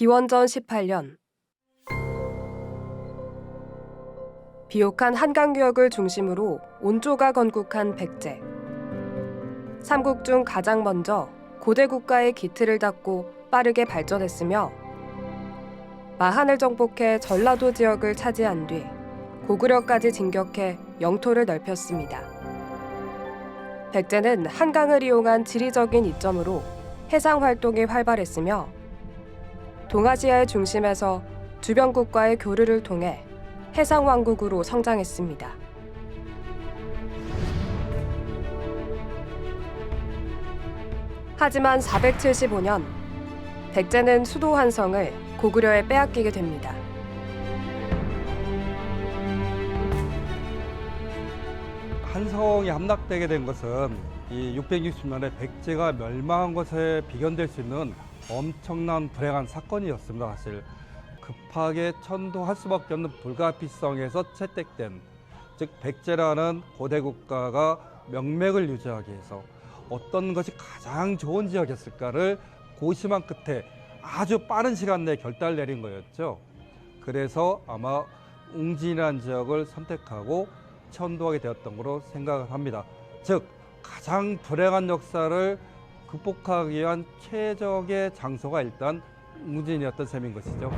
기원전 18년 비옥한 한강유역을 중심으로 온조가 건국한 백제. 삼국 중 가장 먼저 고대 국가의 기틀을 닦고 빠르게 발전했으며 마한을 정복해 전라도 지역을 차지한 뒤 고구려까지 진격해 영토를 넓혔습니다. 백제는 한강을 이용한 지리적인 이점으로 해상 활동이 활발했으며 동아시아의 중심에서 주변 국가의 교류를 통해 해상 왕국으로 성장했습니다. 하지만 475년 백제는 수도 한성을 고구려에 빼앗기게 됩니다. 한성이 함락되게 된 것은 이 660년에 백제가 멸망한 것에 비견될 수 있는 엄청난 불행한 사건이었습니다. 사실 급하게 천도할 수밖에 없는 불가피성에서 채택된, 즉 백제라는 고대 국가가 명맥을 유지하기 위해서 어떤 것이 가장 좋은 지역이었을까를 고심한 끝에 아주 빠른 시간 내에 결단을 내린 거였죠. 그래서 아마 웅진이라는 지역을 선택하고 천도하게 되었던 것으로 생각을 합니다. 즉 가장 불행한 역사를 극복하기 위한 최적의 장소가 일단 웅진이었던 셈인 것이죠.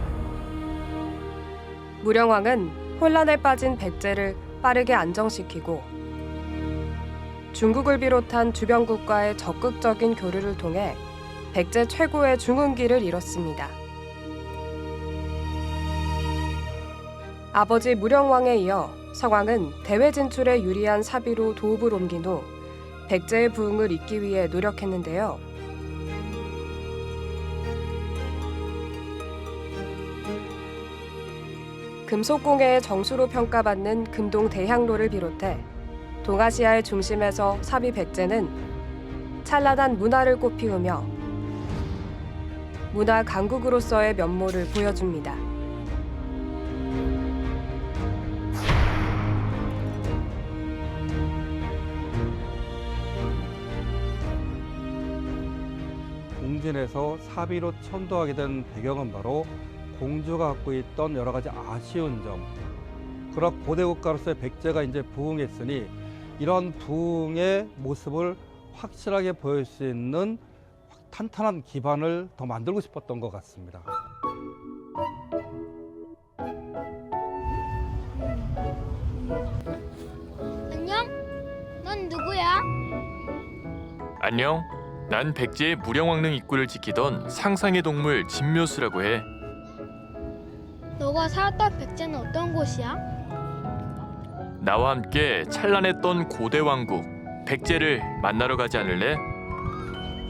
무령왕은 혼란에 빠진 백제를 빠르게 안정시키고 중국을 비롯한 주변 국가의 적극적인 교류를 통해 백제 최고의 중흥기를 이뤘습니다. 아버지 무령왕에 이어 서광은 대외 진출에 유리한 사비로 도읍을 옮긴 후 백제의 부흥을 잇기 위해 노력했는데요. 금속공예의 정수로 평가받는 금동 대향로를 비롯해 동아시아의 중심에서 사비 백제는 찬란한 문화를 꽃피우며 문화 강국으로서의 면모를 보여줍니다. 웅진에서 사비로 천도하게 된 배경은 바로 공주가 갖고 있던 여러 가지 아쉬운 점. 그런 고대 국가로서의 백제가 이제 부흥했으니 이런 부흥의 모습을 확실하게 보일 수 있는 탄탄한 기반을 더 만들고 싶었던 것 같습니다. 안녕? 넌 누구야? 안녕. 난 백제의 무령왕릉 입구를 지키던 상상의 동물 진묘수라고 해. 너가 살았던 백제는 어떤 곳이야? 나와 함께 찬란했던 고대 왕국 백제를 만나러 가지 않을래?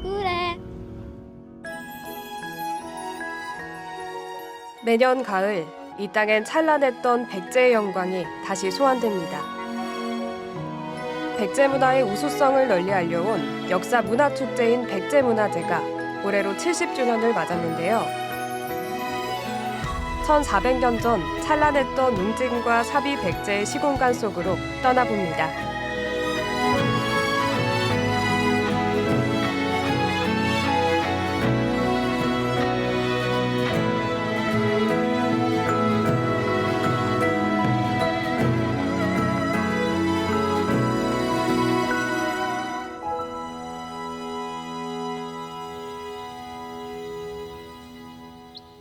그래. 매년 가을 이 땅엔 찬란했던 백제의 영광이 다시 소환됩니다. 백제 문화의 우수성을 널리 알려온 역사 문화 축제인 백제문화제가 올해로 70주년을 맞았는데요. 1400년 전 찬란했던 웅진과 사비 백제의 시공간 속으로 떠나봅니다.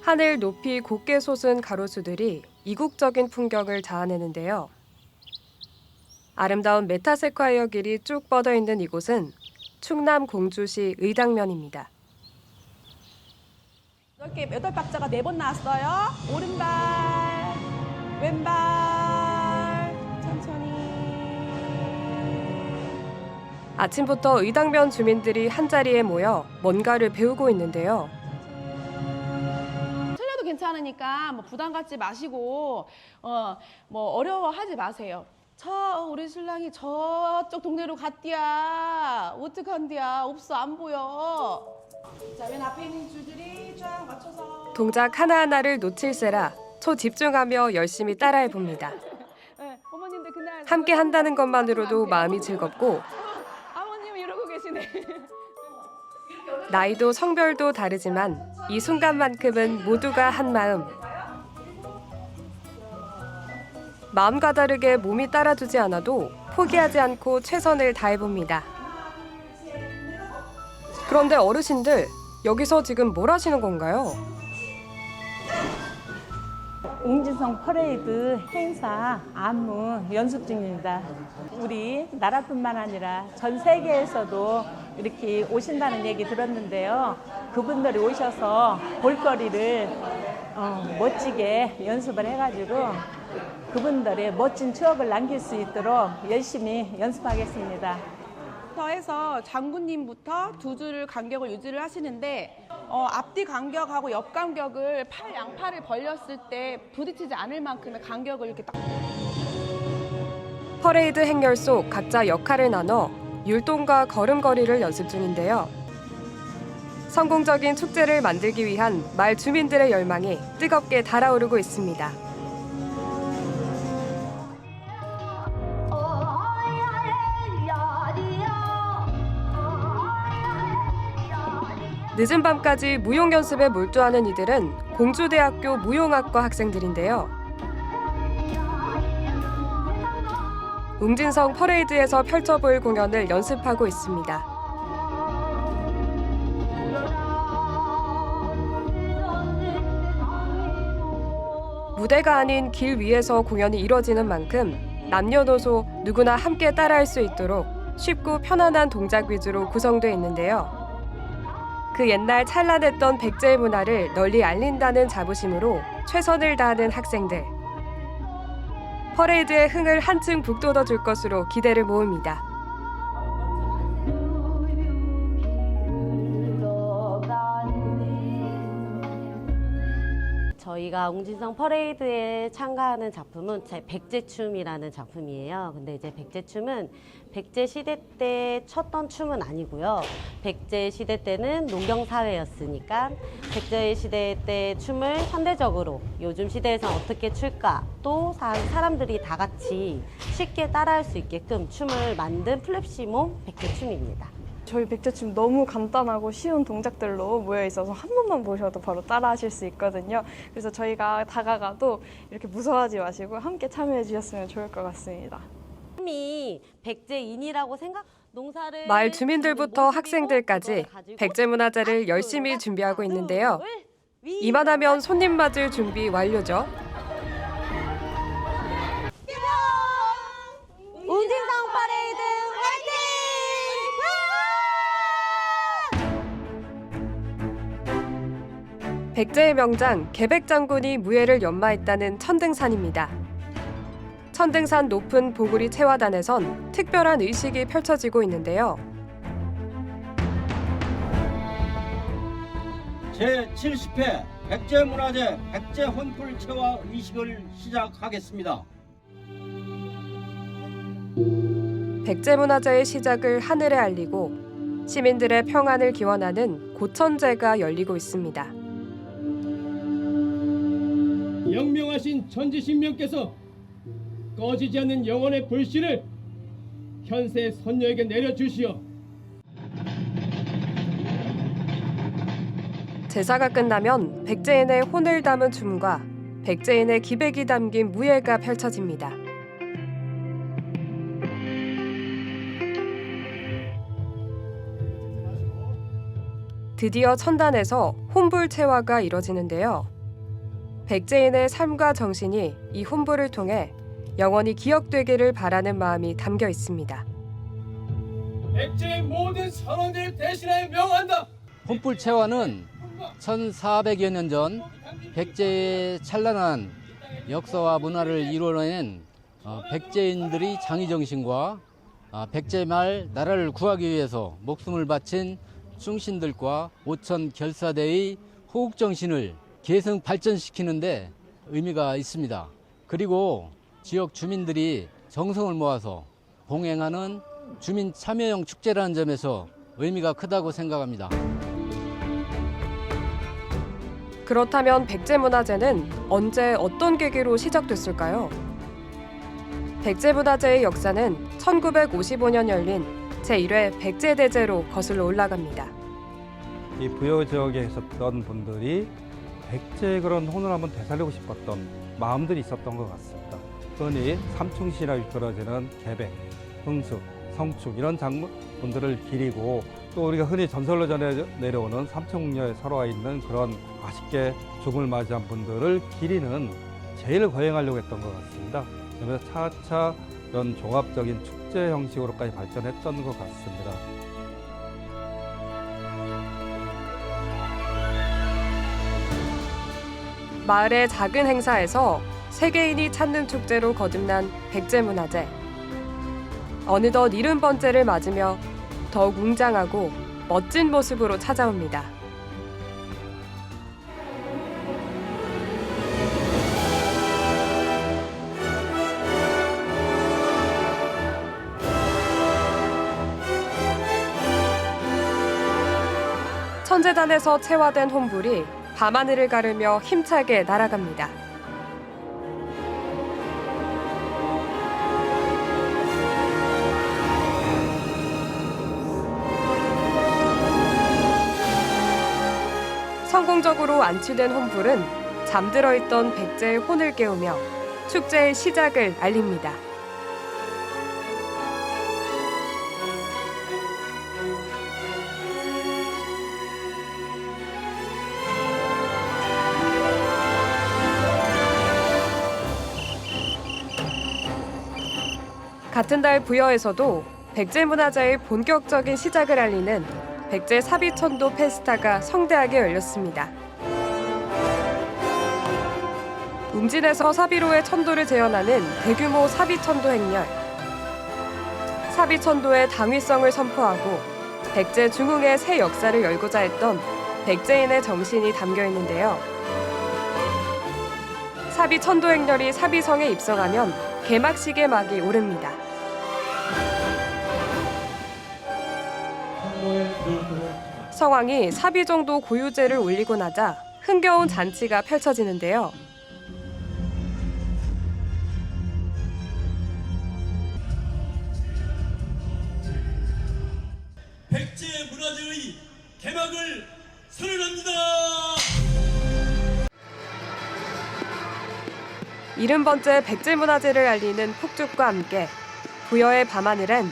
하늘 높이 곱게 솟은 가로수들이 이국적인 풍경을 자아내는데요. 아름다운 메타세콰이어 길이 쭉 뻗어 있는 이곳은 충남 공주시 의당면입니다. 여덟 박자가 4번 나왔어요. 오른발, 왼발, 천천히. 아침부터 의당면 주민들이 한자리에 모여 뭔가를 배우고 있는데요. 틀려도 괜찮으니까 뭐 부담 갖지 마시고 뭐 어려워하지 마세요. 우리 신랑이 저쪽 동네로 갔디야. 어떡한디야. 없어, 안 보여. 자, 맨 앞에 있는 줄들이 쫙 맞춰서. 동작 하나하나를 놓칠세라 초집중하며 열심히 따라해 봅니다. 네, 어머님들 그날 함께 한다는 것만으로도 마음이 즐겁고 아버님 이러고 계시네. 나이도 성별도 다르지만 이 순간만큼은 모두가 한 마음. 마음과 다르게 몸이 따라주지 않아도 포기하지 않고 최선을 다해봅니다. 그런데 어르신들, 여기서 지금 뭘 하시는 건가요? 웅진성 퍼레이드 행사 안무 연습 중입니다. 우리 나라뿐만 아니라 전 세계에서도 이렇게 오신다는 얘기 들었는데요. 그분들이 오셔서 볼거리를 멋지게 연습을 해가지고 그분들의 멋진 추억을 남길 수 있도록 열심히 연습하겠습니다. 해서 장군님부터 두 줄 간격을 유지를 하시는데 앞뒤 간격하고 옆 간격을 양팔을 벌렸을 때 부딪히지 않을 만큼의 간격을 이렇게 딱. 퍼레이드 행렬 속 각자 역할을 나눠 율동과 걸음걸이를 연습 중인데요. 성공적인 축제를 만들기 위한 마을 주민들의 열망이 뜨겁게 달아오르고 있습니다. 늦은 밤까지 무용 연습에 몰두하는 이들은 공주대학교 무용학과 학생들인데요. 웅진성 퍼레이드에서 펼쳐볼 공연을 연습하고 있습니다. 무대가 아닌 길 위에서 공연이 이뤄지는 만큼 남녀노소 누구나 함께 따라할 수 있도록 쉽고 편안한 동작 위주로 구성되어 있는데요. 그 옛날 찬란했던 백제의 문화를 널리 알린다는 자부심으로 최선을 다하는 학생들. 퍼레이드의 흥을 한층 북돋워 줄 것으로 기대를 모읍니다. 저희가 웅진성 퍼레이드에 참가하는 작품은 백제춤이라는 작품이에요. 근데 이제 백제춤은 백제 시대 때 췄던 춤은 아니고요. 백제 시대 때는 농경 사회였으니까 백제 시대 때 춤을 현대적으로 요즘 시대에서 어떻게 출까, 또 사람들이 다 같이 쉽게 따라할 수 있게끔 춤을 만든 플랩시몽 백제춤입니다. 저희 백제춤 너무 간단하고 쉬운 동작들로 모여 있어서 한 번만 보셔도 바로 따라하실 수 있거든요. 그래서 저희가 다가가도 이렇게 무서워하지 마시고 함께 참여해 주셨으면 좋을 것 같습니다. 춤이 백제인이라고 농사를 마을 주민들부터 학생들까지 백제 문화제를 열심히 준비하고 있는데요. 이만하면 손님 맞을 준비 완료죠. 웅진성 퍼레이드 화이팅! 백제의 명장 개백장군이 무예를 연마했다는 천등산입니다. 천등산 높은 보구리 체화단에선 특별한 의식이 펼쳐지고 있는데요. 제70회 백제문화제 백제헌풀 체화 의식을 시작하겠습니다. 백제문화제의 시작을 하늘에 알리고 시민들의 평안을 기원하는 고천제가 열리고 있습니다. 영명하신 천지신명께서 꺼지지 않는 영혼의 불씨를 현세 선녀에게 내려주시어 제사가 끝나면 백제인의 혼을 담은 춤과 백제인의 기백이 담긴 무예가 펼쳐집니다. 드디어 천단에서 혼불체화가 이뤄지는데요. 백제인의 삶과 정신이 이 혼불을 통해 영원히 기억되기를 바라는 마음이 담겨 있습니다. 백제의 모든 선원들을 대신하여 명한다. 혼불 체화는 1400여 년 전 백제의 찬란한 역사와 문화를 이루어낸 백제인들이 장의정신과 백제말 나라를 구하기 위해서 목숨을 바친 충신들과 오천 결사대의 호국정신을 계승 발전시키는 데 의미가 있습니다. 그리고 지역 주민들이 정성을 모아서 봉행하는 주민 참여형 축제라는 점에서 의미가 크다고 생각합니다. 그렇다면 백제문화제는 언제 어떤 계기로 시작됐을까요? 백제문화제의 역사는 1955년 열린 제1회 백제대제로 거슬러 올라갑니다. 이 부여 지역에 계셨던 분들이 백제의 그런 혼을 한번 되살리고 싶었던 마음들이 있었던 것 같습니다. 흔히 삼충시라 일컬어지는 개백, 흥숙, 성축 이런 장분들을 기리고 또 우리가 흔히 전설로 전해 내려오는 삼천궁녀에 서러와 있는 그런 아쉽게 죽음을 맞이한 분들을 기리는 제일 거행하려고 했던 것 같습니다. 그래서 차차 이런 종합적인 축제 형식으로까지 발전했던 것 같습니다. 마을의 작은 행사에서 세계인이 찾는 축제로 거듭난 백제문화제. 어느덧 70번째를 맞으며 더욱 웅장하고 멋진 모습으로 찾아옵니다. 천재단에서 채화된 혼불이 밤하늘을 가르며 힘차게 날아갑니다. 성공적으로 안치된 혼불은 잠들어 있던 백제의 혼을 깨우며 축제의 시작을 알립니다. 같은 달 부여에서도 백제문화제의 본격적인 시작을 알리는 백제 사비천도 페스타가 성대하게 열렸습니다. 웅진에서 사비로의 천도를 재현하는 대규모 사비천도 행렬. 사비천도의 당위성을 선포하고 백제 중흥의 새 역사를 열고자 했던 백제인의 정신이 담겨 있는데요. 사비천도 행렬이 사비성에 입성하면 개막식의 막이 오릅니다. 성왕이 사비정도 고유제를 올리고 나자 흥겨운 잔치가 펼쳐지는데요. 백제 문화제의 개막을 선언합니다. 70번째 백제문화제를 알리는 폭죽과 함께 부여의 밤하늘엔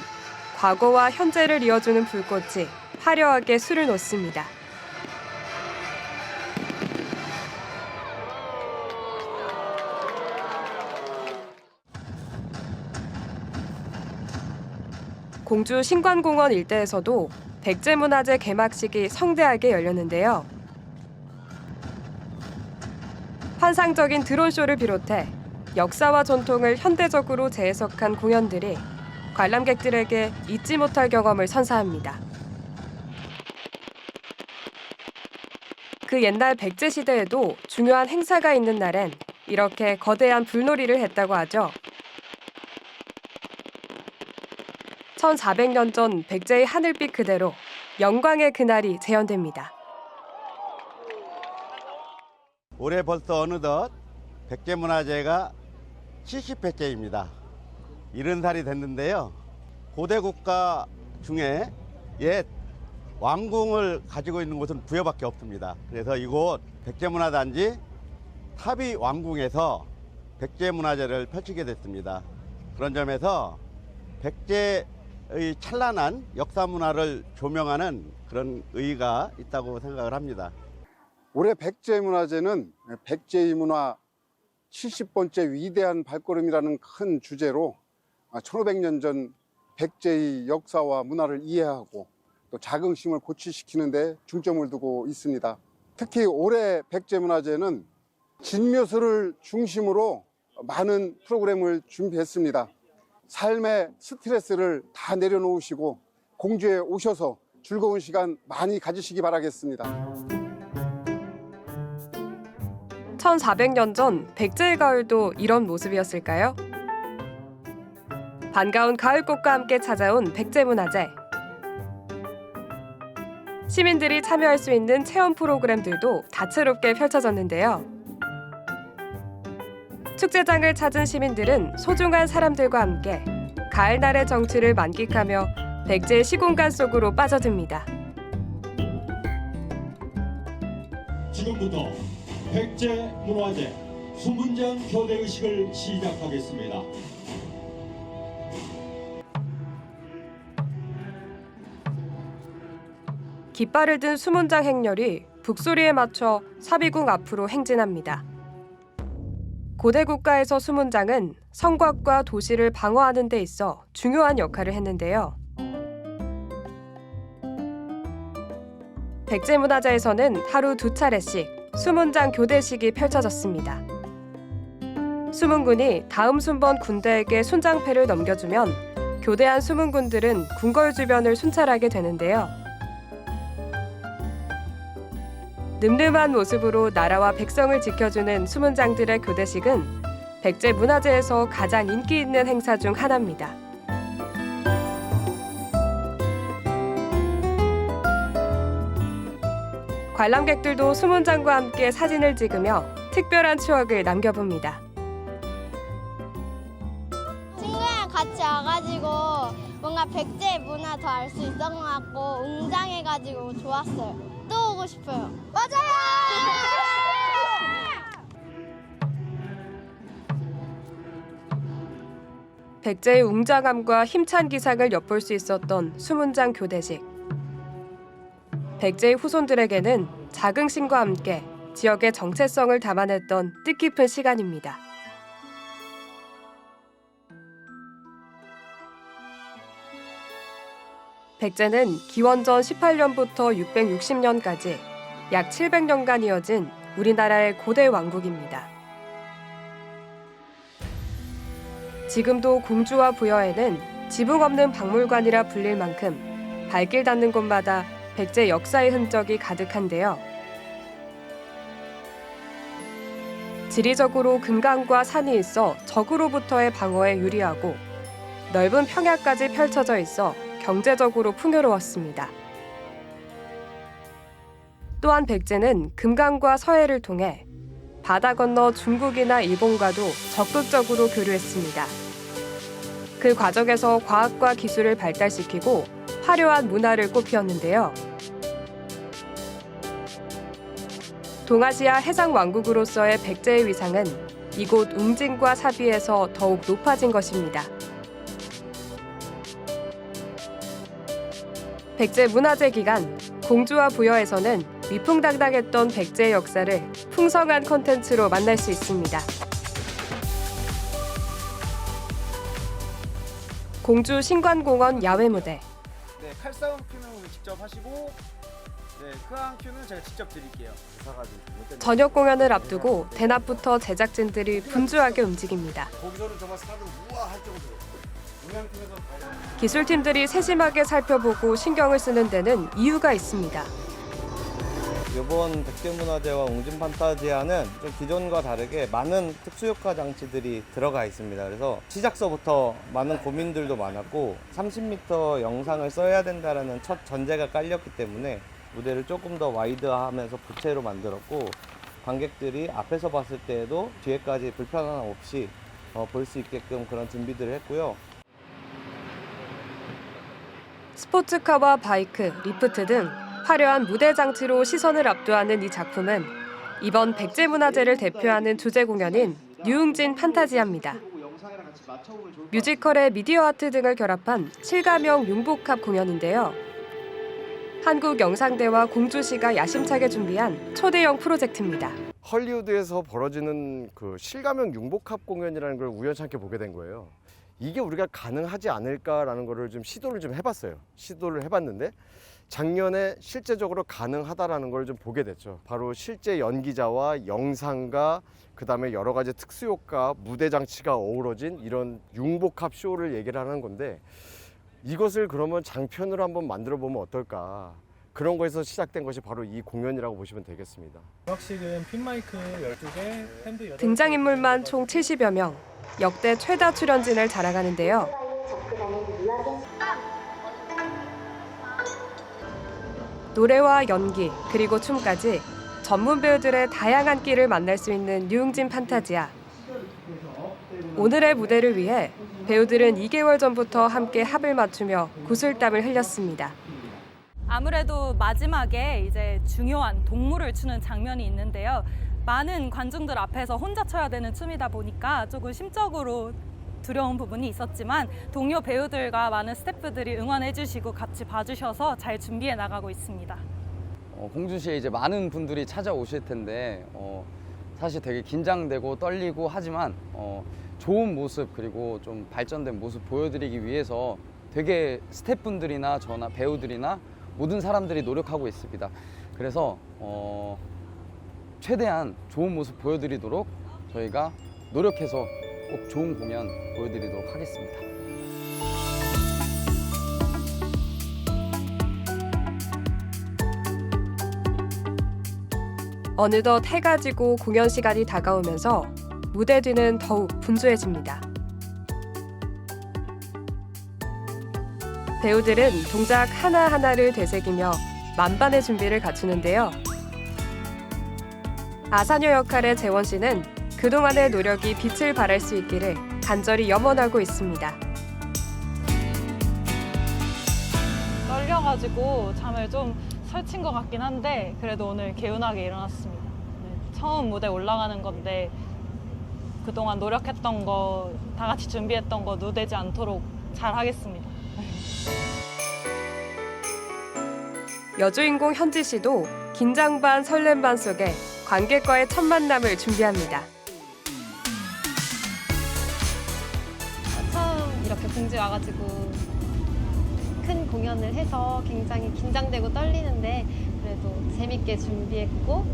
과거와 현재를 이어주는 불꽃이 화려하게 술을 놓습니다. 공주 신관공원 일대에서도 백제문화제 개막식이 성대하게 열렸는데요. 환상적인 드론쇼를 비롯해 역사와 전통을 현대적으로 재해석한 공연들이 관람객들에게 잊지 못할 경험을 선사합니다. 그 옛날 백제 시대에도 중요한 행사가 있는 날엔 이렇게 거대한 불놀이를 했다고 하죠. 1400년 전 백제의 하늘빛 그대로 영광의 그날이 재현됩니다. 올해 벌써 어느덧 백제문화제가 70회째입니다. 70살이 됐는데요. 고대 국가 중에 옛 왕궁을 가지고 있는 곳은 부여밖에 없습니다. 그래서 이곳 백제문화단지 타비 왕궁에서 백제문화제를 펼치게 됐습니다. 그런 점에서 백제의 찬란한 역사 문화를 조명하는 그런 의의가 있다고 생각을 합니다. 올해 백제문화제는 백제의 문화 70번째 위대한 발걸음이라는 큰 주제로 1500년 전 백제의 역사와 문화를 이해하고 또 자긍심을 고취시키는 데 중점을 두고 있습니다. 특히 올해 백제문화제는 진묘소를 중심으로 많은 프로그램을 준비했습니다. 삶의 스트레스를 다 내려놓으시고 공주에 오셔서 즐거운 시간 많이 가지시기 바라겠습니다. 1400년 전 백제의 가을도 이런 모습이었을까요? 반가운 가을꽃과 함께 찾아온 백제문화제. 시민들이 참여할 수 있는 체험 프로그램들도 다채롭게 펼쳐졌는데요. 축제장을 찾은 시민들은 소중한 사람들과 함께 가을날의 정취를 만끽하며 백제의 시공간 속으로 빠져듭니다. 지금부터 백제문화재 수문장 교대의식을 시작하겠습니다. 깃발을 든 수문장 행렬이 북소리에 맞춰 사비궁 앞으로 행진합니다. 고대 국가에서 수문장은 성곽과 도시를 방어하는 데 있어 중요한 역할을 했는데요. 백제문화재에서는 하루 2차례씩 수문장 교대식이 펼쳐졌습니다. 수문군이 다음 순번 군대에게 순장패를 넘겨주면 교대한 수문군들은 궁궐 주변을 순찰하게 되는데요. 늠름한 모습으로 나라와 백성을 지켜주는 수문장들의 교대식은 백제문화재에서 가장 인기 있는 행사 중 하나입니다. 관람객들도 수문장과 함께 사진을 찍으며 특별한 추억을 남겨봅니다. 친구랑 같이 와가지고 뭔가 백제 문화 더 알 수 있었던 것 같고 웅장해가지고 좋았어요. 또 오고 싶어요. 맞아요! 백제의 웅장함과 힘찬 기상을 엿볼 수 있었던 수문장 교대식. 백제의 후손들에게는 자긍심과 함께 지역의 정체성을 담아냈던 뜻깊은 시간입니다. 백제는 기원전 18년부터 660년까지 약 700년간 이어진 우리나라의 고대 왕국입니다. 지금도 공주와 부여에는 지붕 없는 박물관이라 불릴 만큼 발길 닿는 곳마다 백제 역사의 흔적이 가득한데요. 지리적으로 금강과 산이 있어 적으로부터의 방어에 유리하고 넓은 평야까지 펼쳐져 있어 경제적으로 풍요로웠습니다. 또한 백제는 금강과 서해를 통해 바다 건너 중국이나 일본과도 적극적으로 교류했습니다. 그 과정에서 과학과 기술을 발달시키고 화려한 문화를 꽃피웠는데요. 동아시아 해상 왕국으로서의 백제의 위상은 이곳 웅진과 사비에서 더욱 높아진 것입니다. 백제 문화재 기간 공주와 부여에서는 위풍당당했던 백제의 역사를 풍성한 콘텐츠로 만날 수 있습니다. 공주 신관공원 야외 무대. 네, 칼싸움 큐는 직접 하시고, 네, 크랑 큐는 제가 직접 드릴게요. 저녁 공연을 앞두고 대낮부터 제작진들이 분주하게 움직입니다. 거기서는 정말 사람들 우와할 정도로. 기술팀들이 세심하게 살펴보고 신경을 쓰는 데는 이유가 있습니다. 이번 백제문화재와 웅진판타지아는 좀 기존과 다르게 많은 특수효과 장치들이 들어가 있습니다. 그래서 시작서부터 많은 고민들도 많았고 30m 영상을 써야 된다는 첫 전제가 깔렸기 때문에 무대를 조금 더 와이드하면서 부채로 만들었고 관객들이 앞에서 봤을 때에도 뒤에까지 불편함 없이 볼 수 있게끔 그런 준비들을 했고요. 스포츠카와 바이크, 리프트 등 화려한 무대 장치로 시선을 압도하는 이 작품은 이번 백제문화재를 대표하는 주제 공연인 뉴웅진 판타지아입니다. 뮤지컬의 미디어 아트 등을 결합한 실감형 융복합 공연인데요. 한국영상대와 공주시가 야심차게 준비한 초대형 프로젝트입니다. 헐리우드에서 벌어지는 그 실감형 융복합 공연이라는 걸 우연찮게 보게 된 거예요. 이게 우리가 가능하지 않을까라는 거를 좀 시도를 좀 해봤어요. 시도를 해봤는데 작년에 실제적으로 가능하다라는 걸 좀 보게 됐죠. 바로 실제 연기자와 영상과 그다음에 여러 가지 특수효과, 무대 장치가 어우러진 이런 융복합 쇼를 얘기를 하는 건데 이것을 그러면 장편으로 한번 만들어 보면 어떨까. 그런 거에서 시작된 것이 바로 이 공연이라고 보시면 되겠습니다. 음악식은 핀마이크 12개, 팬드 8개. 등장인물만 총 70여 명, 역대 최다 출연진을 자랑하는데요. 노래와 연기, 그리고 춤까지 전문 배우들의 다양한 끼를 만날 수 있는 뉴웅진 판타지아. 오늘의 무대를 위해 배우들은 2개월 전부터 함께 합을 맞추며 구슬땀을 흘렸습니다. 아무래도 마지막에 이제 중요한 동물을 추는 장면이 있는데요. 많은 관중들 앞에서 혼자 춰야 되는 춤이다 보니까 조금 심적으로 두려운 부분이 있었지만 동료 배우들과 많은 스태프들이 응원해 주시고 같이 봐주셔서 잘 준비해 나가고 있습니다. 공주시에 이제 많은 분들이 찾아오실 텐데 사실 되게 긴장되고 떨리고 하지만 좋은 모습 그리고 좀 발전된 모습 보여드리기 위해서 되게 스태프분들이나 저나 배우들이나 모든 사람들이 노력하고 있습니다. 그래서 최대한 좋은 모습 보여드리도록 저희가 노력해서 꼭 좋은 공연 보여드리도록 하겠습니다. 어느덧 해가 지고 공연 시간이 다가오면서 무대 뒤는 더욱 분주해집니다. 배우들은 동작 하나하나를 되새기며 만반의 준비를 갖추는데요. 아사녀 역할의 재원 씨는 그동안의 노력이 빛을 발할 수 있기를 간절히 염원하고 있습니다. 떨려가지고 잠을 좀 설친 것 같긴 한데 그래도 오늘 개운하게 일어났습니다. 네, 처음 무대 올라가는 건데 그동안 노력했던 거, 다 같이 준비했던 거 누되지 않도록 잘 하겠습니다. 여주인공 현지 씨도 긴장 반 설렘 반 속에 관객과의 첫 만남을 준비합니다. 처음 이렇게 공주에 와가지고 큰 공연을 해서 굉장히 긴장되고 떨리는데 그래도 재밌게 준비했고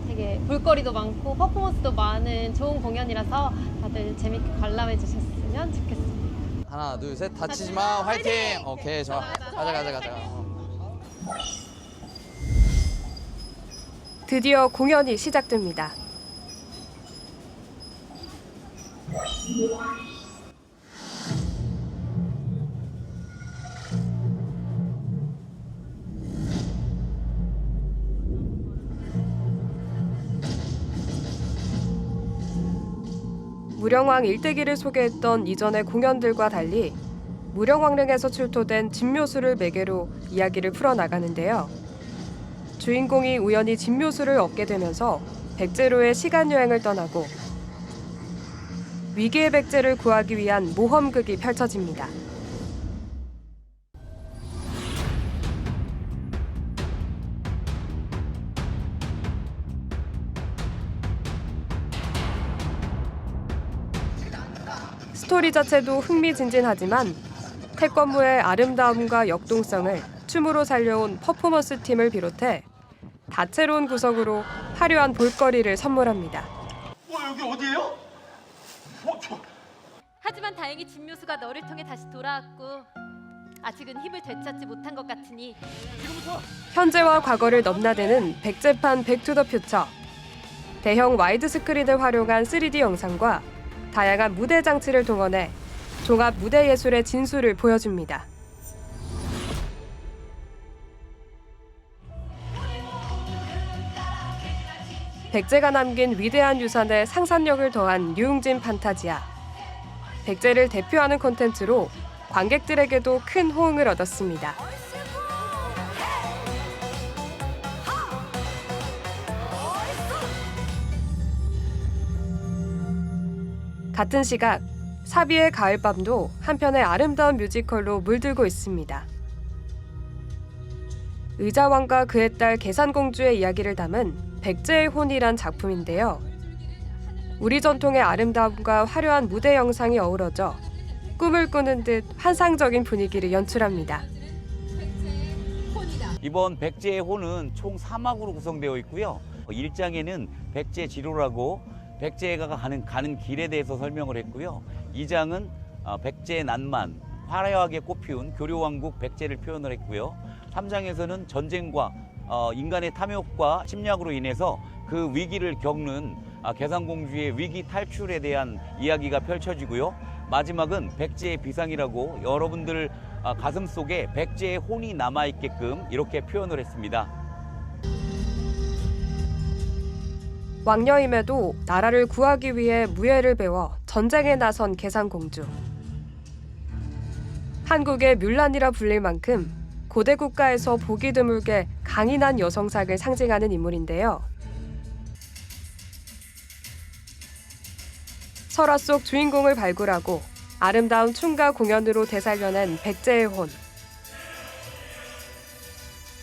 되게 볼거리도 많고 퍼포먼스도 많은 좋은 공연이라서 다들 재밌게 관람해 주셨으면 좋겠습니다. 하나, 둘, 셋. 다치지 마. 화이팅! 오케이, 좋아. 가자. 드디어 공연이 시작됩니다. 무령왕 일대기를 소개했던 이전의 공연들과 달리 무령왕릉에서 출토된 진묘수를 매개로 이야기를 풀어나가는데요. 주인공이 우연히 진묘수를 얻게 되면서 백제로의 시간여행을 떠나고 위기의 백제를 구하기 위한 모험극이 펼쳐집니다. 스토리 자체도 흥미진진하지만 태권무의 아름다움과 역동성을 춤으로 살려온 퍼포먼스 팀을 비롯해 다채로운 구성으로 화려한 볼거리를 선물합니다. 여기 어디예요? 하지만 다행히 진묘수가 너를 통해 다시 돌아왔고 아직은 힘을 되찾지 못한 것 같으니 현재와 과거를 넘나드는 백제판 백투더퓨처. 대형 와이드 스크린을 활용한 3D 영상과 다양한 무대 장치를 동원해 종합 무대 예술의 진수를 보여줍니다. 백제가 남긴 위대한 유산에 상상력을 더한 류웅진 판타지아. 백제를 대표하는 콘텐츠로 관객들에게도 큰 호응을 얻었습니다. 같은 시각 사비의 가을밤도 한편의 아름다운 뮤지컬로 물들고 있습니다. 의자왕과 그의 딸 계산공주의 이야기를 담은 백제의 혼이란 작품인데요. 우리 전통의 아름다움과 화려한 무대 영상이 어우러져 꿈을 꾸는 듯 환상적인 분위기를 연출합니다. 이번 백제의 혼은 총 3막으로 구성되어 있고요. 1장에는 백제 지로라고 백제가 가는 길에 대해서 설명을 했고요. 2장은 백제의 낭만, 화려하게 꽃피운 교류왕국 백제를 표현을 했고요. 3장에서는 전쟁과 인간의 탐욕과 침략으로 인해서 그 위기를 겪는 계산공주의 위기 탈출에 대한 이야기가 펼쳐지고요. 마지막은 백제의 비상이라고 여러분들 가슴 속에 백제의 혼이 남아있게끔 이렇게 표현을 했습니다. 왕녀임에도 나라를 구하기 위해 무예를 배워 전쟁에 나선 계산공주. 한국의 뮬란이라 불릴 만큼 고대 국가에서 보기 드물게 강인한 여성상을 상징하는 인물인데요. 설화 속 주인공을 발굴하고 아름다운 춤과 공연으로 되살려낸 백제의 혼.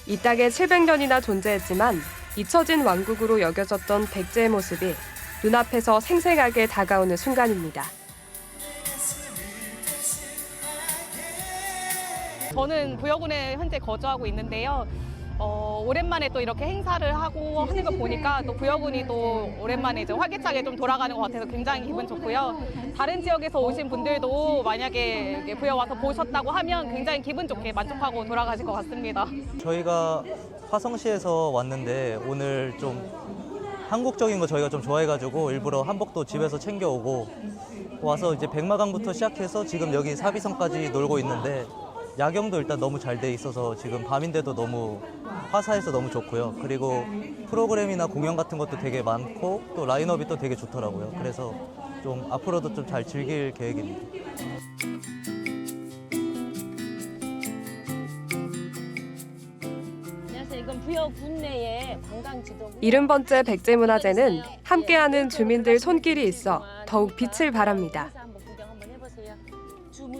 이 땅에 700년이나 존재했지만 잊혀진 왕국으로 여겨졌던 백제의 모습이 눈앞에서 생생하게 다가오는 순간입니다. 저는 부여군에 현재 거주하고 있는데요. 오랜만에 또 이렇게 행사를 하고 하는 거 보니까 또 부여군이 또 오랜만에 이제 활기차게 좀 돌아가는 것 같아서 굉장히 기분 좋고요. 다른 지역에서 오신 분들도 만약에 부여 와서 보셨다고 하면 굉장히 기분 좋게 만족하고 돌아가실 것 같습니다. 저희가 화성시에서 왔는데 오늘 좀 한국적인 거 저희가 좀 좋아해가지고 일부러 한복도 집에서 챙겨오고 와서 이제 백마강부터 시작해서 지금 여기 사비성까지 놀고 있는데 야경도 일단 너무 잘 돼 있어서 지금 밤인데도 너무 화사해서 너무 좋고요. 그리고 프로그램이나 공연 같은 것도 되게 많고 또 라인업이 또 되게 좋더라고요. 그래서 좀 앞으로도 좀 잘 즐길 계획입니다. 안녕하세요. 이건 부여 군내의 관광지도. 70번째 백제문화제는 함께하는 주민들 손길이 있어 더욱 빛을 발합니다.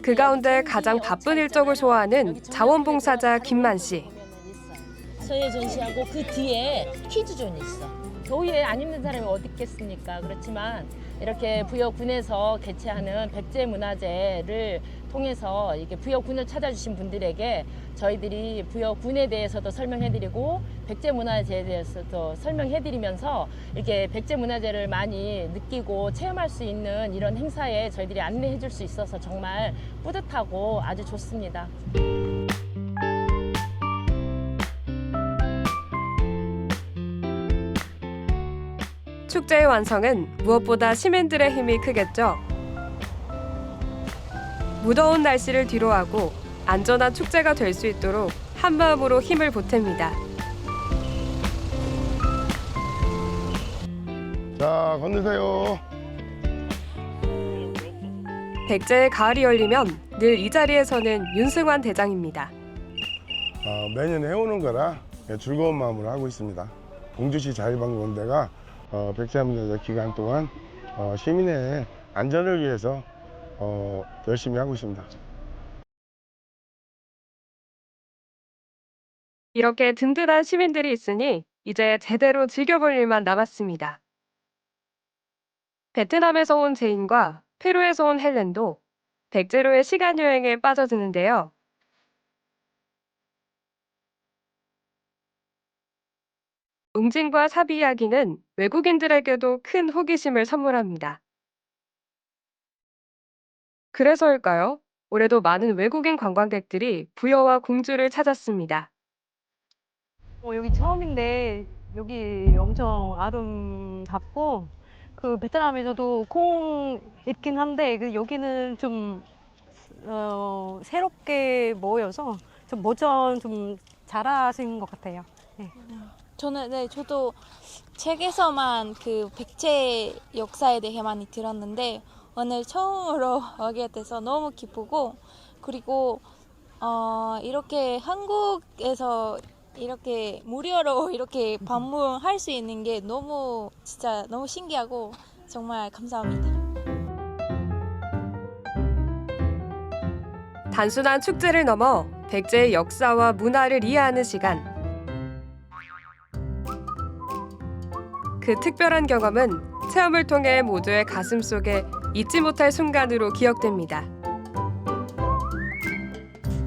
그 가운데 가장 바쁜 일정을 소화하는 자원봉사자 김만 씨. 서예 전시하고 그 뒤에 퀴즈존이 있어. 겨우에 안 입는 사람이 어디 있겠습니까? 그렇지만 이렇게 부여군에서 개최하는 백제문화제를 통해서 이렇게 부여군을 찾아주신 분들에게 저희들이 부여군에 대해서도 설명해드리고 백제문화제에 대해서도 설명해드리면서 이렇게 백제문화제를 많이 느끼고 체험할 수 있는 이런 행사에 저희들이 안내해줄 수 있어서 정말 뿌듯하고 아주 좋습니다. 축제의 완성은 무엇보다 시민들의 힘이 크겠죠. 무더운 날씨를 뒤로하고 안전한 축제가 될 수 있도록 한마음으로 힘을 보탭니다. 자, 건드세요. 백제의 가을이 열리면 늘 이 자리에 서는 윤승환 대장입니다. 매년 해오는 거라 즐거운 마음으로 하고 있습니다. 공주시 자율방공대가 백제문화제 기간 동안 시민의 안전을 위해서 열심히 하고 있습니다. 이렇게 든든한 시민들이 있으니 이제 제대로 즐겨볼 일만 남았습니다. 베트남에서 온 제인과 페루에서 온 헬렌도 백제로의 시간 여행에 빠져드는데요. 웅진과 사비 이야기는 외국인들에게도 큰 호기심을 선물합니다. 그래서일까요? 올해도 많은 외국인 관광객들이 부여와 공주를 찾았습니다. 여기 처음인데 여기 엄청 아름답고 그 베트남에서도 콩 있긴 한데 여기는 좀 새롭게 모여서 좀 버전 좀 잘하신 것 같아요. 네. 저도 책에서만 그 백제 역사에 대해 많이 들었는데 오늘 처음으로 오게 돼서 너무 기쁘고 그리고 이렇게 한국에서 이렇게 무료로 이렇게 방문할 수 있는 게 진짜 너무 신기하고 정말 감사합니다. 단순한 축제를 넘어 백제의 역사와 문화를 이해하는 시간. 그 특별한 경험은 체험을 통해 모두의 가슴 속에 잊지 못할 순간으로 기억됩니다.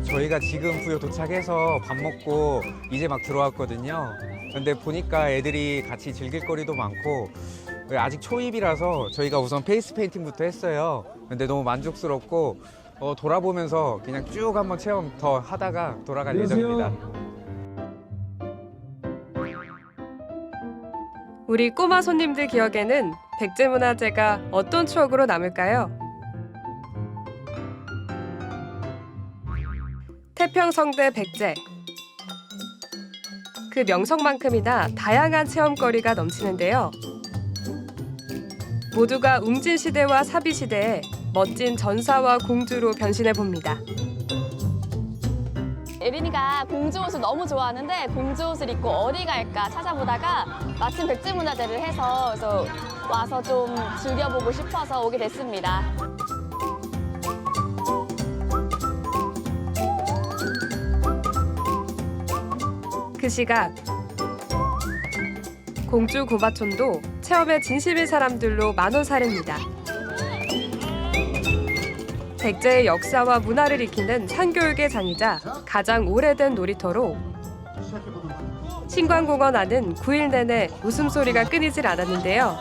저희가 지금 부여 도착해서 밥 먹고 이제 막 들어왔거든요. 근데 보니까 애들이 같이 즐길 거리도 많고 아직 초입이라서 저희가 우선 페이스 페인팅부터 했어요. 근데 너무 만족스럽고 돌아보면서 그냥 쭉 한번 체험 더 하다가 돌아갈 예정입니다. 우리 꼬마 손님들 기억에는 백제문화제가 어떤 추억으로 남을까요? 태평성대 백제. 그 명성만큼이나 다양한 체험거리가 넘치는데요. 모두가 웅진 시대와 사비 시대에 멋진 전사와 공주로 변신해 봅니다. 예린이가 공주 옷을 너무 좋아하는데 공주 옷을 입고 어디 갈까 찾아보다가 마침 백제문화제를 해서 그래서 와서 좀 즐겨보고 싶어서 오게 됐습니다. 그 시각 공주 고마촌도 체험에 진심인 사람들로 만원사례입니다. 백제의 역사와 문화를 익히는 산교육의 장이자 가장 오래된 놀이터로 신관공원 안은 9일 내내 웃음소리가 끊이질 않았는데요.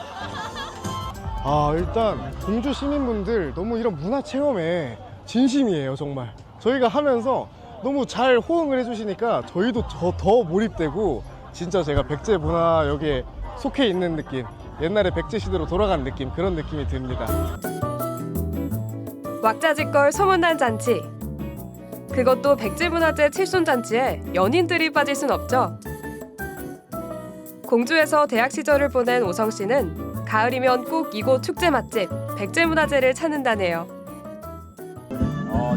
일단 공주 시민분들 너무 이런 문화 체험에 진심이에요, 정말. 저희가 하면서 너무 잘 호응을 해주시니까 저희도 더 몰입되고 진짜 제가 백제 문화역에 속해 있는 느낌, 옛날에 백제 시대로 돌아간 느낌, 그런 느낌이 듭니다. 왁자지껄 소문난 잔치. 그것도 백제문화제 칠순잔치에 연인들이 빠질 순 없죠. 공주에서 대학 시절을 보낸 오성 씨는 가을이면 꼭 이곳 축제 맛집 백제문화제를 찾는다네요.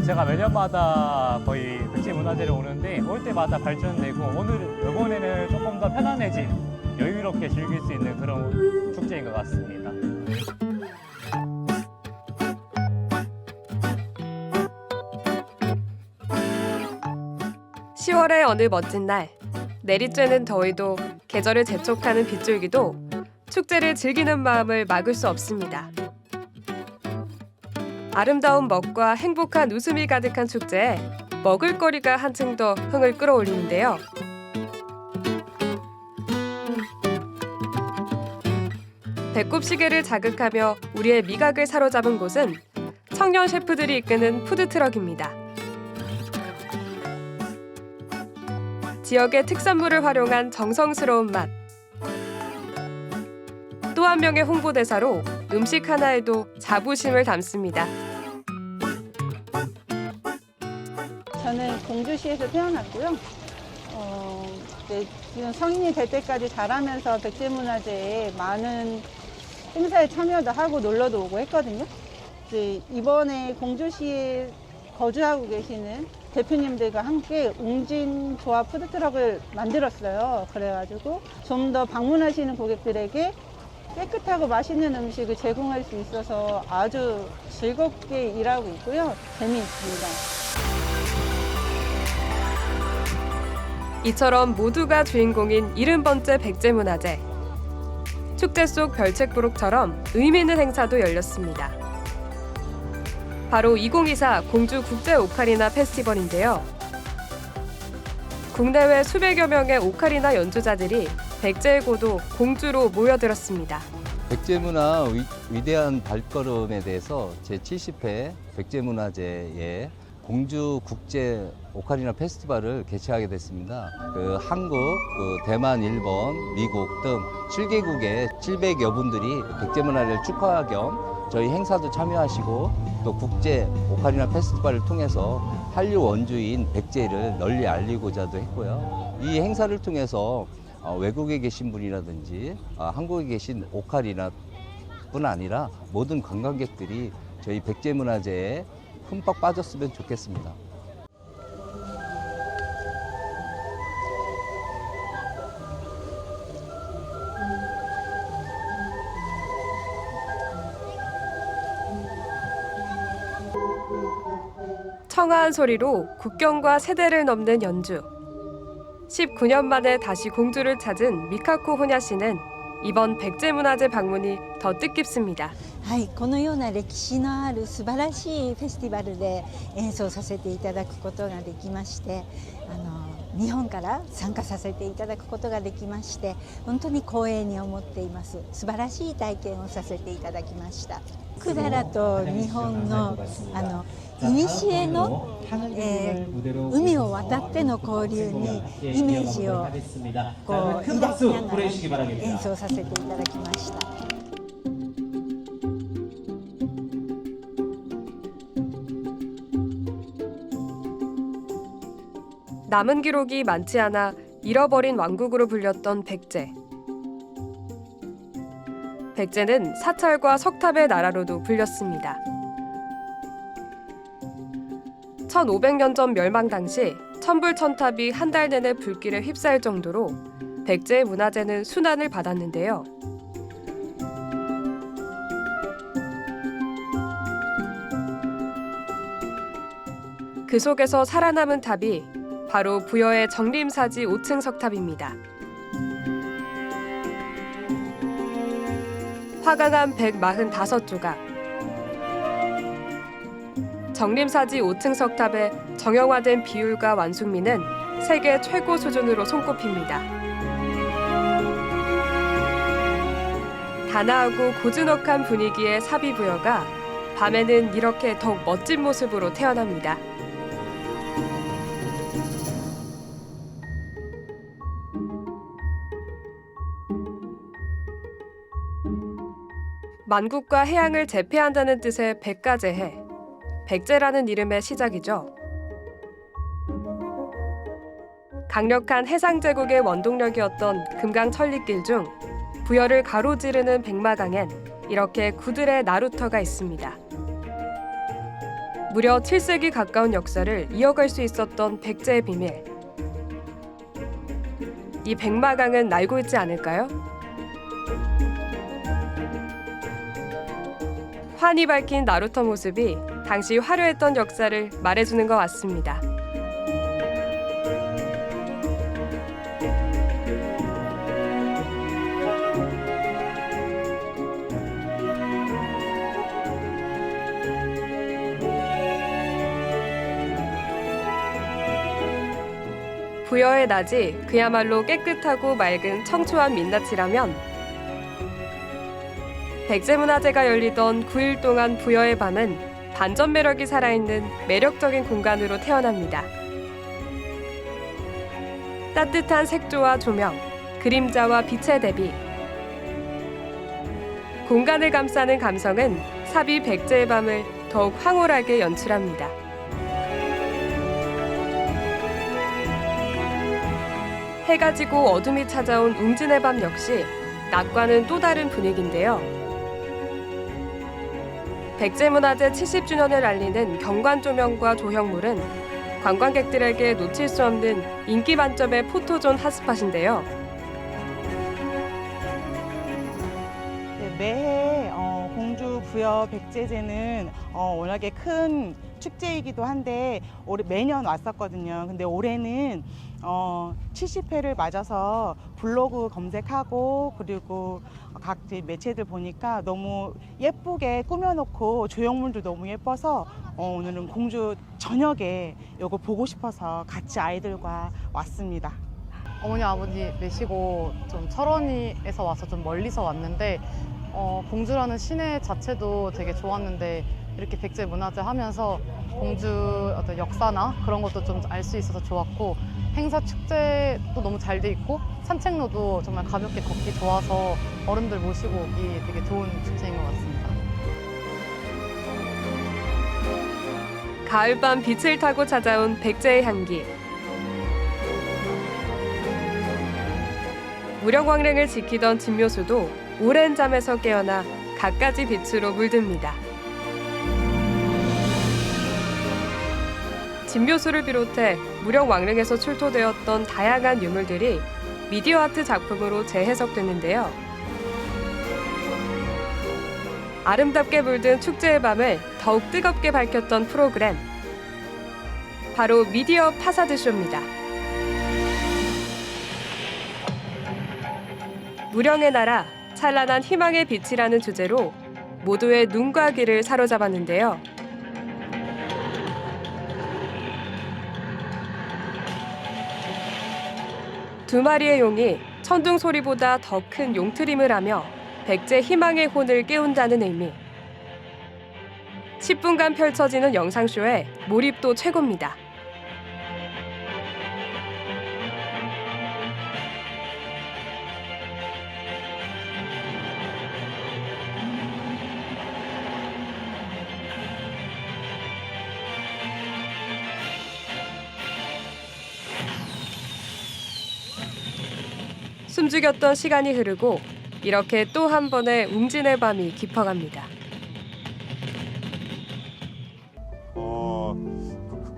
제가 매년마다 거의 백제문화제를 오는데 올 때마다 발전되고 이번에는 조금 더 편안해진 여유롭게 즐길 수 있는 그런 축제인 것 같습니다. 10월의 어느 멋진 날, 내리쬐는 더위도 계절을 재촉하는 빗줄기도 축제를 즐기는 마음을 막을 수 없습니다. 아름다운 먹과 행복한 웃음이 가득한 축제에 먹을거리가 한층 더 흥을 끌어올리는데요. 배꼽시계를 자극하며 우리의 미각을 사로잡은 곳은 청년 셰프들이 이끄는 푸드트럭입니다. 지역의 특산물을 활용한 정성스러운 맛. 또 한 명의 홍보대사로 음식 하나에도 자부심을 담습니다. 저는 공주시에서 태어났고요. 지금 성인이 될 때까지 자라면서 백제문화제에 많은 행사에 참여도 하고 놀러도 오고 했거든요. 이번에 공주시에 거주하고 계시는 대표님들과 함께 웅진 조합 푸드트럭을 만들었어요. 그래가지고 좀 더 방문하시는 고객들에게 깨끗하고 맛있는 음식을 제공할 수 있어서 아주 즐겁게 일하고 있고요. 재미있습니다. 이처럼 모두가 주인공인 70번째 백제문화제. 축제 속 별책부록처럼 의미 있는 행사도 열렸습니다. 바로 2024 공주 국제 오카리나 페스티벌인데요. 국내외 수백여 명의 오카리나 연주자들이 백제의 고도 공주로 모여들었습니다. 백제문화 위대한 발걸음에 대해서 제70회 백제문화제에 공주 국제 오카리나 페스티벌을 개최하게 됐습니다. 한국, 대만, 일본, 미국 등 7개국의 700여 분들이 백제문화를 축하할 겸 저희 행사도 참여하시고 또 국제 오카리나 페스티벌을 통해서 한류 원주인 백제를 널리 알리고자도 했고요. 이 행사를 통해서 외국에 계신 분이라든지 한국에 계신 오카리나뿐 아니라 모든 관광객들이 저희 백제문화제에 흠뻑 빠졌으면 좋겠습니다. 청아한 소리로 국경과 세대를 넘는 연주. 19년 만에 다시 공주를 찾은 미카코 호냐 씨는 이번 백제문화제 방문이 더 뜻깊습니다. はい、このような歴史のある素晴らしいフェスティバルで演奏させていただくことができまして、日本から参加させていただくことができまして、本当に光栄に思っています。素晴らしい体験をさせていただきました。百済と日本の古の、海を渡っての交流にイメージをこう抱きながら演奏させていただきました。 남은 기록이 많지 않아 잃어버린 왕국으로 불렸던 백제. 백제는 사찰과 석탑의 나라로도 불렸습니다. 1500년 전 멸망 당시 천불천탑이 한 달 내내 불길에 휩싸일 정도로 백제 문화재는 순환을 받았는데요. 그 속에서 살아남은 탑이 바로 부여의 정림사지 5층 석탑입니다. 화강암 145조각. 정림사지 5층 석탑의 정형화된 비율과 완숙미는 세계 최고 수준으로 손꼽힙니다. 단아하고 고즈넉한 분위기의 사비부여가 밤에는 이렇게 더욱 멋진 모습으로 태어납니다. 만국과 해양을 제패한다는 뜻의 백가제해, 백제라는 이름의 시작이죠. 강력한 해상제국의 원동력이었던 금강천리길 중 부여를 가로지르는 백마강엔 이렇게 구들의 나루터가 있습니다. 무려 7세기 가까운 역사를 이어갈 수 있었던 백제의 비밀. 이 백마강은 알고 있지 않을까요? 환히 밝힌 나루터 모습이 당시 화려했던 역사를 말해주는 것 같습니다. 부여의 낮이 그야말로 깨끗하고 맑은 청초한 민낯이라면 백제문화제가 열리던 9일 동안 부여의 밤은 반전 매력이 살아있는 매력적인 공간으로 태어납니다. 따뜻한 색조와 조명, 그림자와 빛의 대비. 공간을 감싸는 감성은 사비 백제의 밤을 더욱 황홀하게 연출합니다. 해가 지고 어둠이 찾아온 웅진의 밤 역시 낮과는 또 다른 분위기인데요. 백제문화재 70주년을 알리는 경관 조명과 조형물은 관광객들에게 놓칠 수 없는 인기 만점의 포토존 핫스팟인데요. 네, 매해 공주 부여 백제제는 워낙에 큰 축제이기도 한데 매년 왔었거든요. 근데 올해는 70회를 맞아서 블로그 검색하고 그리고 각 매체들 보니까 너무 예쁘게 꾸며놓고 조형물도 너무 예뻐서 오늘은 공주 저녁에 이거 보고 싶어서 같이 아이들과 왔습니다. 어머니 아버지 모시고 좀 철원에서 와서 좀 멀리서 왔는데 공주라는 시내 자체도 되게 좋았는데 이렇게 백제 문화제 하면서 공주 어떤 역사나 그런 것도 좀 알 수 있어서 좋았고 행사 축제도 너무 잘 돼 있고 산책로도 정말 가볍게 걷기 좋아서 어른들 모시고 오기 되게 좋은 축제인 것 같습니다. 가을밤 빛을 타고 찾아온 백제의 향기. 무령왕릉을 지키던 진묘수도 오랜 잠에서 깨어나 갖가지 빛으로 물듭니다. 진묘수를 비롯해 무령왕릉에서 출토되었던 다양한 유물들이 미디어 아트 작품으로 재해석됐는데요. 아름답게 물든 축제의 밤을 더욱 뜨겁게 밝혔던 프로그램. 바로 미디어 파사드 쇼입니다. 무령의 나라, 찬란한 희망의 빛이라는 주제로 모두의 눈과 귀를 사로잡았는데요. 두 마리의 용이 천둥 소리보다 더 큰 용트림을 하며 백제 희망의 혼을 깨운다는 의미. 10분간 펼쳐지는 영상쇼에 몰입도 최고입니다. 숨죽였던 시간이 흐르고 이렇게 또 한 번의 웅진의 밤이 깊어갑니다.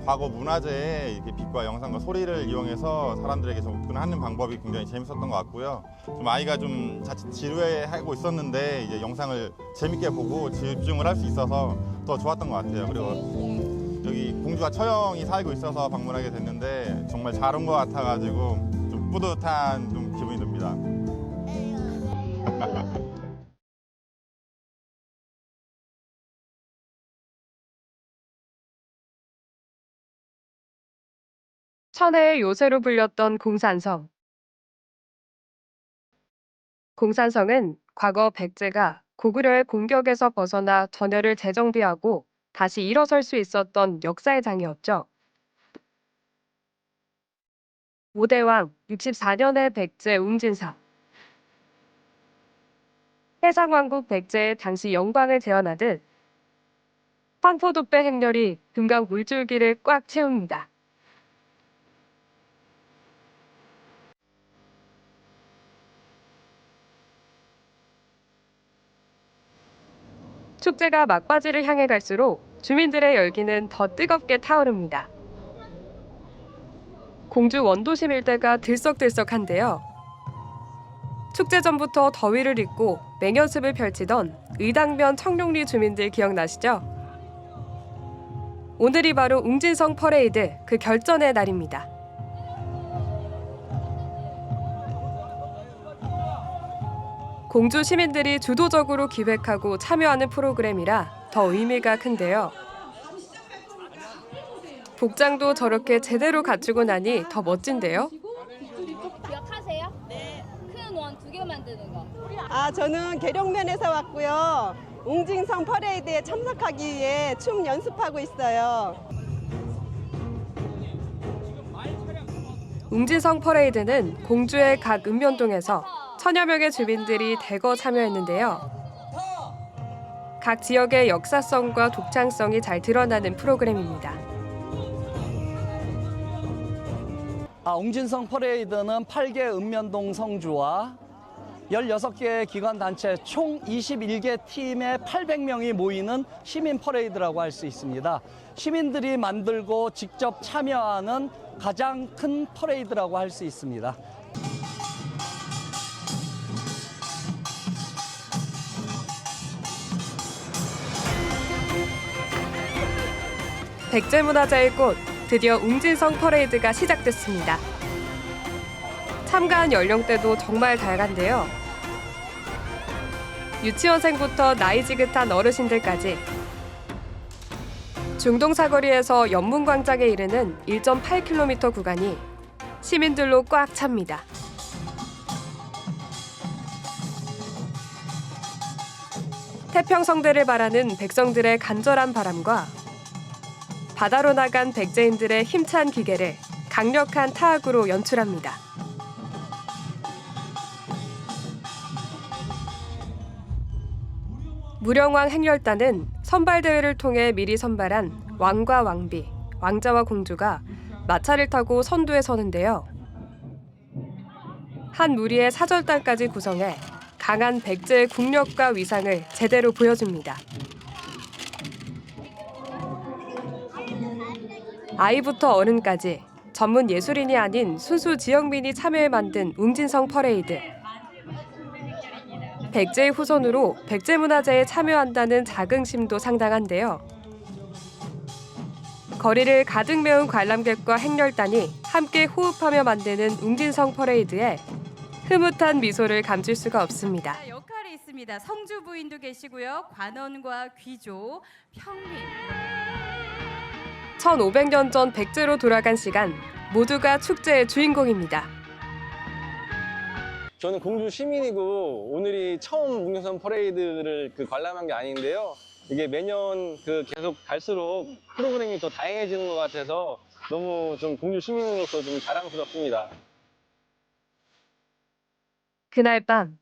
과거 문화재의 이렇게 빛과 영상과 소리를 이용해서 사람들에게 접근하는 방법이 굉장히 재밌었던 것 같고요. 좀 아이가 좀 자칫 지루해하고 있었는데 이제 영상을 재밌게 보고 집중을 할 수 있어서 더 좋았던 것 같아요. 그리고 여기 공주와 처형이 살고 있어서 방문하게 됐는데 정말 잘 온 것 같아가지고 좀 뿌듯한 좀 기분이 듭니다. 천혜의 요새로 불렸던 공산성. 공산성은 과거 백제가 고구려의 공격에서 벗어나 전열을 재정비하고 다시 일어설 수 있었던 역사의 장이었죠. 5대왕 64년의 백제 웅진사. 해상왕국 백제의 당시 영광을 재현하듯 황포도배 행렬이 금강 물줄기를 꽉 채웁니다. 축제가 막바지를 향해 갈수록 주민들의 열기는 더 뜨겁게 타오릅니다. 공주 원도심 일대가 들썩들썩한데요. 축제 전부터 더위를 잊고 맹연습을 펼치던 의당면 청룡리 주민들 기억나시죠? 오늘이 바로 웅진성 퍼레이드 그 결전의 날입니다. 공주 시민들이 주도적으로 기획하고 참여하는 프로그램이라 더 의미가 큰데요. 복장도 저렇게 제대로 갖추고 나니 더 멋진데요. 기억하세요? 네. 큰 원 2개 만드는 거. 저는 계룡면에서 왔고요. 웅진성 퍼레이드에 참석하기 위해 춤 연습하고 있어요. 웅진성 퍼레이드는 공주의 각 읍면동에서 천여 명의 주민들이 대거 참여했는데요. 각 지역의 역사성과 독창성이 잘 드러나는 프로그램입니다. 웅진성 퍼레이드는 8개 읍면동 성주와 16개 기관단체 총 21개 팀의 800명이 모이는 시민 퍼레이드라고 할 수 있습니다. 시민들이 만들고 직접 참여하는 가장 큰 퍼레이드라고 할 수 있습니다. 백제문화재의 꽃, 드디어 웅진성 퍼레이드가 시작됐습니다. 참가한 연령대도 정말 다양한데요. 유치원생부터 나이 지긋한 어르신들까지 중동 사거리에서 연문광장에 이르는 1.8km 구간이 시민들로 꽉 찹니다. 태평성대를 바라는 백성들의 간절한 바람과 바다로 나간 백제인들의 힘찬 기계를 강력한 타악으로 연출합니다. 무령왕 행렬단은 선발대회를 통해 미리 선발한 왕과 왕비, 왕자와 공주가 마차를 타고 선두에 서는데요. 한 무리의 사절단까지 구성해 강한 백제의 국력과 위상을 제대로 보여줍니다. 아이부터 어른까지 전문 예술인이 아닌 순수 지역민이 참여해 만든 웅진성 퍼레이드. 백제의 후손으로 백제문화재에 참여한다는 자긍심도 상당한데요. 거리를 가득 메운 관람객과 행렬단이 함께 호흡하며 만드는 웅진성 퍼레이드에 흐뭇한 미소를 감출 수가 없습니다. 역할이 있습니다. 성주 부인도 계시고요. 관원과 귀조, 평민. 1500년 전 백제로 돌아간 시간, 모두가 축제의 주인공입니다. 저는 공주 시민이고 오늘이 처음 웅진성 퍼레이드를 관람한 게 아닌데요. 이게 매년 계속 갈수록 프로그램이 더 다양해지는 것 같아서 너무 좀 공주 시민으로서 좀 자랑스럽습니다. 그날 밤,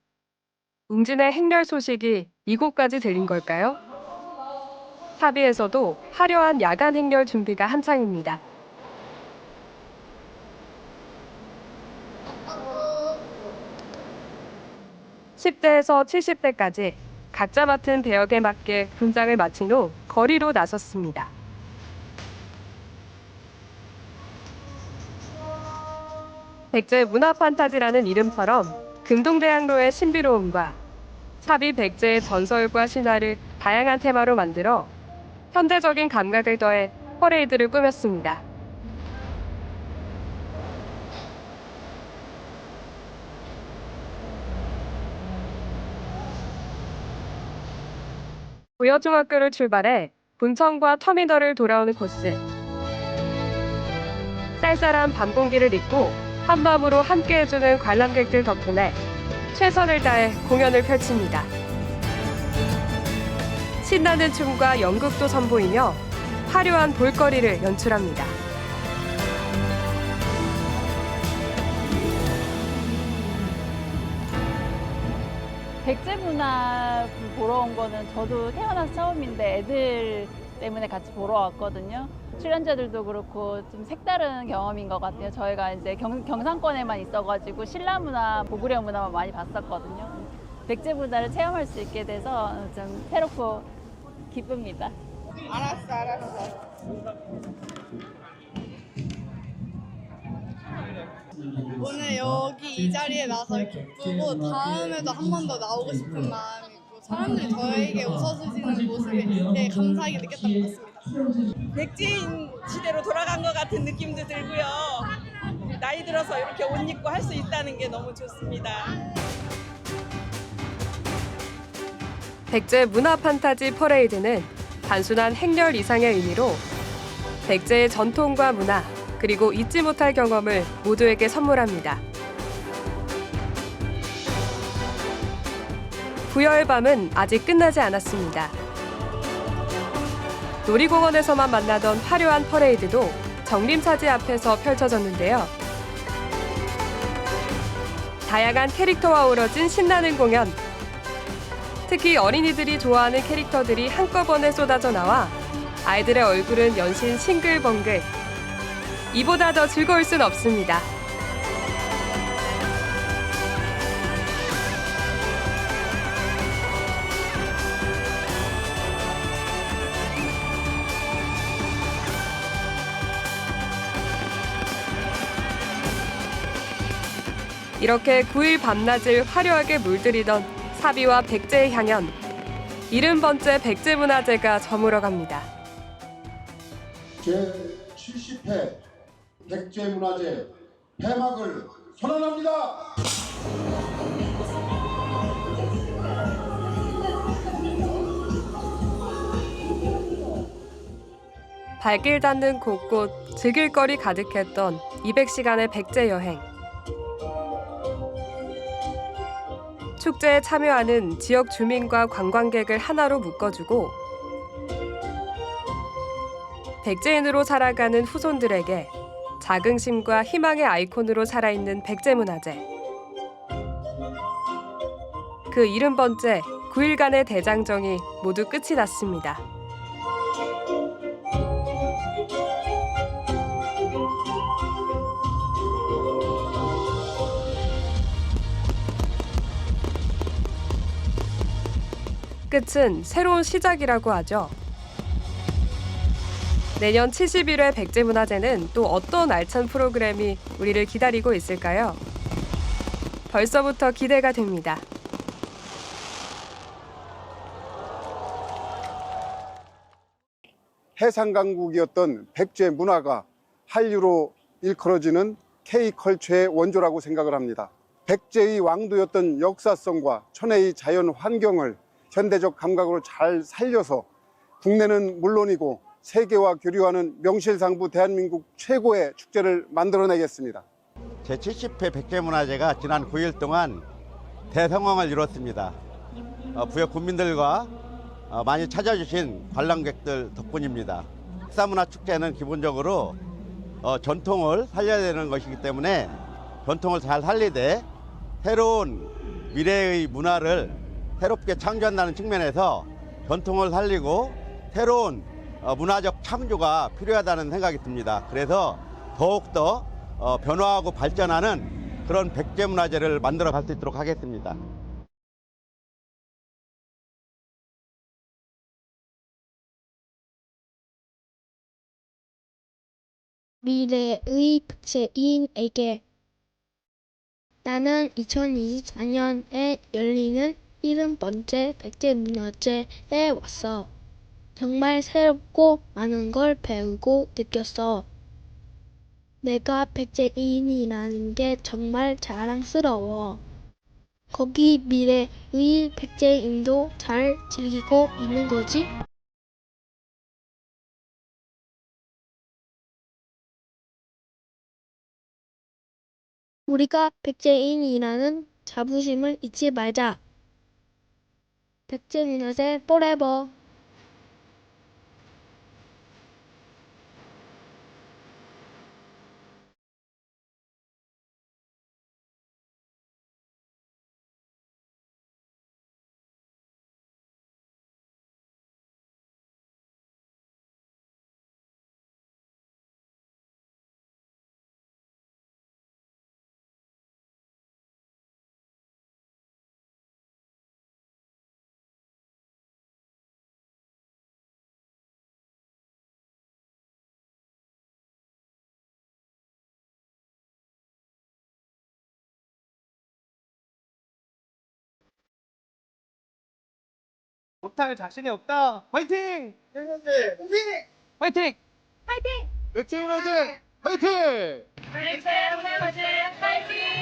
웅진의 행렬 소식이 이곳까지 들린 걸까요? 사비에서도 화려한 야간 행렬 준비가 한창입니다. (10대에서 70대까지) 각자 맡은 배역에 맞게 분장을 마친 후 거리로 나섰습니다. 백제 문화 판타지라는 이름처럼 금동대학로의 신비로움과 사비 백제의 전설과 신화를 다양한 테마로 만들어 현대적인 감각을 더해 퍼레이드를 꾸몄습니다. 부여중학교를 출발해 분청과 터미널을 돌아오는 코스. 쌀쌀한 밤 공기를 잊고 한마음으로 함께해주는 관람객들 덕분에 최선을 다해 공연을 펼칩니다. 신나는 춤과 연극도 선보이며 화려한 볼거리를 연출합니다. 백제 문화 보러 온 거는 저도 태어나서 처음인데 애들 때문에 같이 보러 왔거든요. 출연자들도 그렇고 좀 색다른 경험인 것 같아요. 저희가 이제 경상권에만 있어가지고 신라 문화, 고구려 문화만 많이 봤었거든요. 백제 문화를 체험할 수 있게 돼서 좀 새롭고 기쁩니다. 알았어. 오늘 여기 이 자리에 나서 기쁘고 다음에도 한 번 더 나오고 싶은 마음이 있고 사람들이 저에게 웃어주시는 모습에 되게 감사하게 느꼈던 것 같습니다. 백제인 시대로 돌아간 것 같은 느낌도 들고요. 나이 들어서 이렇게 옷 입고 할 수 있다는 게 너무 좋습니다. 백제 문화 판타지 퍼레이드는 단순한 행렬 이상의 의미로 백제의 전통과 문화, 그리고 잊지 못할 경험을 모두에게 선물합니다. 부여의 밤은 아직 끝나지 않았습니다. 놀이공원에서만 만나던 화려한 퍼레이드도 정림사지 앞에서 펼쳐졌는데요. 다양한 캐릭터와 어우러진 신나는 공연. 특히 어린이들이 좋아하는 캐릭터들이 한꺼번에 쏟아져 나와 아이들의 얼굴은 연신 싱글벙글. 이보다 더 즐거울 순 없습니다. 이렇게 9일 밤낮을 화려하게 물들이던 사비와 백제의 향연. 70번째 백제문화제가 저물어갑니다. 제70회 백제문화제 폐막을 선언합니다. 발길 닿는 곳곳 즐길거리 가득했던 200시간의 백제 여행. 축제에 참여하는 지역 주민과 관광객을 하나로 묶어주고 백제인으로 살아가는 후손들에게 자긍심과 희망의 아이콘으로 살아있는 백제문화제. 그 70번째 9일간의 대장정이 모두 끝이 났습니다. 끝은 새로운 시작이라고 하죠. 내년 71회 백제문화제는 또 어떤 알찬 프로그램이 우리를 기다리고 있을까요? 벌써부터 기대가 됩니다. 해상강국이었던 백제 문화가 한류로 일컬어지는 K컬처의 원조라고 생각을 합니다. 백제의 왕도였던 역사성과 천혜의 자연 환경을 현대적 감각으로 잘 살려서 국내는 물론이고 세계와 교류하는 명실상부 대한민국 최고의 축제를 만들어내겠습니다. 제70회 백제문화제가 지난 9일 동안 대성황을 이뤘습니다. 부여 국민들과 많이 찾아주신 관람객들 덕분입니다. 역사문화축제는 기본적으로 전통을 살려야 되는 것이기 때문에 전통을 잘 살리되 새로운 미래의 문화를 새롭게 창조한다는 측면에서 전통을 살리고 새로운 문화적 창조가 필요하다는 생각이 듭니다. 그래서 더욱더 변화하고 발전하는 그런 백제문화제를 만들어 갈 수 있도록 하겠습니다. 미래의 백제인에게 나는 2024년에 열리는 70번째 백제문화제에 왔어. 정말 새롭고 많은 걸 배우고 느꼈어. 내가 백제인이라는 게 정말 자랑스러워. 거기 미래의 백제인도 잘 즐기고 있는 거지? 우리가 백제인이라는 자부심을 잊지 말자. 백제문화제 포레버. 못할 자신이 없다. 화이팅! 화이팅! 화이팅! 백제문화제 화이팅! 백제문화제 화이팅!